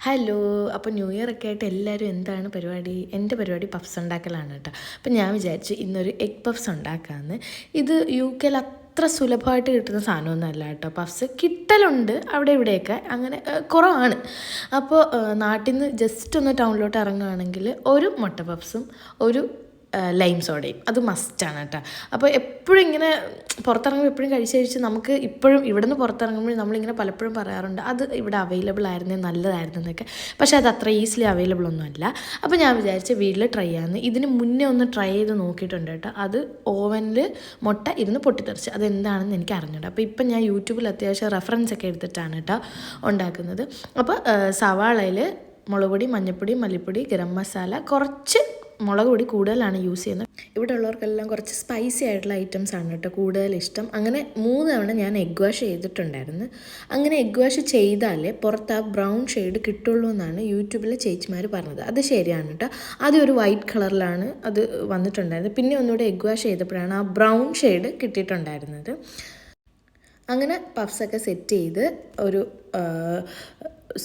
Hello. അപ്പോൾ new year ഒക്കെ ആയിട്ട് എല്ലാവരും എന്താണ് പരിപാടി? എൻ്റെ പരിപാടി പഫ്സ് ഉണ്ടാക്കലാണ് കേട്ടോ. അപ്പം ഞാൻ വിചാരിച്ചു ഇന്നൊരു എഗ് പഫ്സ് ഉണ്ടാക്കാമെന്ന്. ഇത് UK അത്ര സുലഭമായിട്ട് കിട്ടുന്ന സാധനമൊന്നുമല്ല കേട്ടോ. പഫ്സ് കിട്ടലുണ്ട് അവിടെ ഇവിടെയൊക്കെ, അങ്ങനെ കുറവാണ്. അപ്പോൾ നാട്ടിൽ നിന്ന് ജസ്റ്റ് ഒന്ന് ടൗണിലോട്ട് ഇറങ്ങുകയാണെങ്കിൽ ഒരു മുട്ട പഫ്സും ഒരു ലൈം സോഡയും അത് മസ്റ്റാണ് കേട്ടോ. അപ്പോൾ എപ്പോഴും ഇങ്ങനെ പുറത്തിറങ്ങുമ്പോൾ എപ്പോഴും കഴിച്ച് നമുക്ക് ഇപ്പോഴും ഇവിടെ നിന്ന് പുറത്തിറങ്ങുമ്പോൾ നമ്മളിങ്ങനെ പലപ്പോഴും പറയാറുണ്ട് അത് ഇവിടെ അവൈലബിൾ ആയിരുന്നേ നല്ലതായിരുന്നു എന്നൊക്കെ. പക്ഷേ അത് അത്ര ഈസിലി അവൈലബിൾ ഒന്നും അല്ല. അപ്പോൾ ഞാൻ വിചാരിച്ച് വീട്ടിൽ ട്രൈ ചെയ്യാമെന്ന്. ഇതിന് മുന്നേ ഒന്ന് ട്രൈ ചെയ്ത് നോക്കിയിട്ടുണ്ട് കേട്ടോ. അത് ഓവനിൽ മുട്ട ഇരുന്ന് പൊട്ടിത്തെറിച്ച് അതെന്താണെന്ന് എനിക്ക് അറിഞ്ഞിട്ട്. അപ്പോൾ ഇപ്പം ഞാൻ യൂട്യൂബിൽ അത്യാവശ്യം റെഫറൻസ് ഒക്കെ എടുത്തിട്ടാണ് കേട്ടോ ഉണ്ടാക്കുന്നത്. അപ്പോൾ സവാളയിൽ മുളക് പൊടി, മഞ്ഞൾപ്പൊടി, മല്ലിപ്പൊടി, ഗരം മസാല, കുറച്ച് മുളക് പൊടി കൂടുതലാണ് യൂസ് ചെയ്യുന്നത്. ഇവിടെ ഉള്ളവർക്കെല്ലാം കുറച്ച് സ്പൈസി ആയിട്ടുള്ള ഐറ്റംസ് ആണ് കേട്ടോ കൂടുതൽ ഇഷ്ടം. അങ്ങനെ 3 തവണ ഞാൻ എഗ് വാഷ് ചെയ്തിട്ടുണ്ടായിരുന്നു. അങ്ങനെ എഗ് വാഷ് ചെയ്താലേ പുറത്ത് ആ ബ്രൗൺ ഷെയ്ഡ് കിട്ടുള്ളൂ എന്നാണ് യൂട്യൂബിലെ ചേച്ചിമാർ പറഞ്ഞത്. അത് ശരിയാണ് കേട്ടോ. ആദ്യം ഒരു വൈറ്റ് കളറിലാണ് അത് വന്നിട്ടുണ്ടായിരുന്നത്. പിന്നെ ഒന്നുകൂടെ എഗ് വാഷ് ചെയ്തപ്പോഴാണ് ആ ബ്രൗൺ ഷെയ്ഡ് കിട്ടിയിട്ടുണ്ടായിരുന്നത്. അങ്ങനെ പഫ്സൊക്കെ സെറ്റ് ചെയ്ത് ഒരു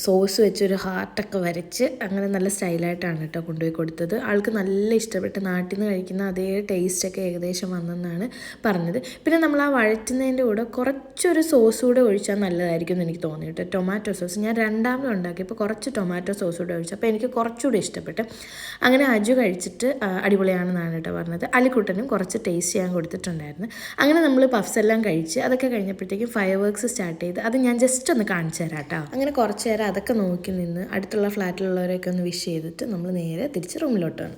സോസ് വെച്ചൊരു ഹാർട്ടൊക്കെ വരച്ച് അങ്ങനെ നല്ല സ്റ്റൈലായിട്ടാണ് കേട്ടോ കൊണ്ടുപോയി കൊടുത്തത്. ആൾക്ക് നല്ല ഇഷ്ടപ്പെട്ട് നാട്ടിൽ നിന്ന് കഴിക്കുന്ന അതേ ടേസ്റ്റൊക്കെ ഏകദേശം വന്നെന്നാണ് പറഞ്ഞത്. പിന്നെ നമ്മൾ ആ വഴറ്റുന്നതിൻ്റെ കൂടെ കുറച്ചൊരു സോസ് കൂടെ ഒഴിച്ചാൽ നല്ലതായിരിക്കും എന്ന് എനിക്ക് തോന്നി കേട്ടോ. ടൊമാറ്റോ സോസ് ഞാൻ രണ്ടാമത് ഉണ്ടാക്കിയപ്പോൾ കുറച്ച് ടൊമാറ്റോ സോസ് കൂടെ ഒഴിച്ചു. അപ്പോൾ എനിക്ക് കുറച്ചുകൂടി ഇഷ്ടപ്പെട്ടു. അങ്ങനെ അജു കഴിച്ചിട്ട് അടിപൊളിയാണെന്നാണ് കേട്ടോ പറഞ്ഞത്. അലിക്കുട്ടനും കുറച്ച് ടേസ്റ്റ് ചെയ്യാൻ കൊടുത്തിട്ടുണ്ടായിരുന്നു. അങ്ങനെ നമ്മൾ പഫ്സ് എല്ലാം കഴിച്ച് അതൊക്കെ കഴിഞ്ഞപ്പോഴത്തേക്കും ഫയർ വർക്ക്സ് സ്റ്റാർട്ട് ചെയ്ത് അത് ഞാൻ ജസ്റ്റ് ഒന്ന് കാണിച്ചു തരാം കേട്ടോ. അങ്ങനെ കുറച്ച് നേരം അതൊക്കെ നോക്കി നിന്ന് അടുത്തുള്ള ഫ്ലാറ്റിലുള്ളവരെയൊക്കെ ഒന്ന് വിഷ് ചെയ്തിട്ട് നമ്മൾ നേരെ തിരിച്ച് റൂമിലോട്ട് വന്നു.